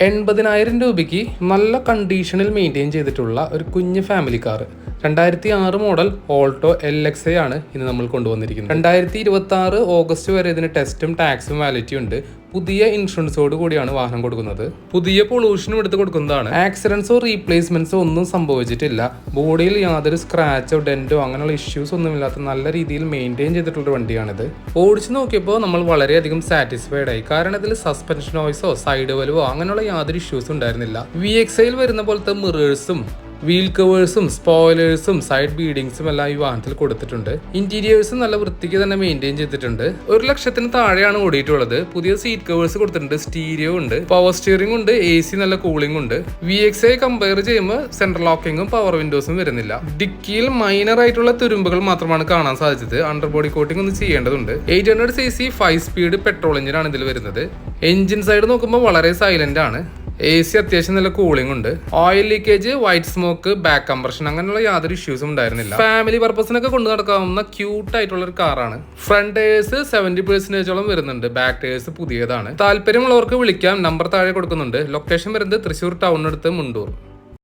80,000 രൂപയ്ക്ക് നല്ല കണ്ടീഷനിൽ മെയിൻറ്റെയിൻ ചെയ്തിട്ടുള്ള ഒരു കുഞ്ഞ് family car 2006 model Alto LXA ആണ് ഇന്ന് നമ്മൾ കൊണ്ടുവന്നിരിക്കുന്നത്. 2026 ഓഗസ്റ്റ് വരെ ഇതിന് ടെസ്റ്റും ടാക്സും വാലിറ്റിയും ഉണ്ട്. പുതിയ ഇൻഷുറൻസോട് കൂടിയാണ് വാഹനം കൊടുക്കുന്നത്. പുതിയ പൊള്യൂഷനും എടുത്ത് കൊടുക്കുന്നതാണ്. ആക്സിഡൻസോ റീപ്ലേസ്മെന്റ്സോ ഒന്നും സംഭവിച്ചിട്ടില്ല. ബോഡിയിൽ യാതൊരു സ്ക്രാച്ചോ ഡെന്റോ അങ്ങനെയുള്ള ഇഷ്യൂസ് ഒന്നുമില്ലാത്ത നല്ല രീതിയിൽ മെയിൻറ്റെയിൻ ചെയ്തിട്ടുള്ള വണ്ടിയാണിത്. ഓടിച്ചു നോക്കിയപ്പോൾ നമ്മൾ വളരെയധികം സാറ്റിസ്ഫൈഡ് ആയി. കാരണം ഇതിൽ സസ്പെൻഷൻ നോയ്സോ സൈഡ് വലുവോ അങ്ങനെയുള്ള യാതൊരു ഇഷ്യൂസും ഉണ്ടായിരുന്നില്ല. VXAയിൽ വരുന്ന പോലത്തെ മിറേഴ്സും വീൽ കവേഴ്സും സ്പോയിലേഴ്സും സൈഡ് ബീഡിങ്സും എല്ലാം ഈ വാഹനത്തിൽ കൊടുത്തിട്ടുണ്ട്. ഇന്റീരിയേഴ്സും നല്ല വൃത്തിക്ക് തന്നെ മെയിൻറ്റെയിൻ ചെയ്തിട്ടുണ്ട്. 1 ലക്ഷത്തിന് താഴെയാണ് ഓടിയിട്ടുള്ളത്. പുതിയ സീറ്റ് കവേഴ്സ് കൊടുത്തിട്ടുണ്ട്, സ്റ്റീരിയോ ഉണ്ട്, പവർ സ്റ്റിയറിംഗ് ഉണ്ട്, AC നല്ല കൂളിംഗ് ഉണ്ട്. VXA കമ്പയർ ചെയ്യുമ്പോൾ സെൻട്രൽ ലോക്കിങ്ങും പവർ വിൻഡോസും വരുന്നില്ല. ഡിക്കിയിൽ മൈനർ ആയിട്ടുള്ള തുരുമ്പുകൾ മാത്രമാണ് കാണാൻ സാധിച്ചത്. അണ്ടർ ബോഡി കോട്ടിംഗ് ഒന്ന് ചെയ്യേണ്ടതുണ്ട്. 800cc 5 സ്പീഡ് പെട്രോൾ എഞ്ചിനാണ് ഇതിൽ വരുന്നത്. എഞ്ചിൻ സൈഡ് നോക്കുമ്പോൾ വളരെ സൈലന്റ് ആണ്. AC അത്യാവശ്യം നല്ല കൂളിംഗ് ഉണ്ട്. Oil leakage, white smoke, back compression അങ്ങനെയുള്ള യാതൊരു ഇഷ്യൂസും ഉണ്ടായിരുന്നില്ല. ഫാമിലി പർപ്പസിനൊക്കെ കൊണ്ടു നടക്കാവുന്ന ക്യൂട്ട് ആയിട്ടുള്ള ഒരു കാറാണ്. ഫ്രണ്ട് ടയേഴ്സ് 70% വരുന്നുണ്ട്. ബാക്ക് ടയേഴ്സ് പുതിയതാണ്. താല്പര്യമുള്ളവർക്ക് വിളിക്കാം. നമ്പർ താഴെ കൊടുക്കുന്നുണ്ട്. ലൊക്കേഷൻ വരുന്നത് തൃശ്ശൂർ ടൗണിനടുത്ത് മുണ്ടൂർ.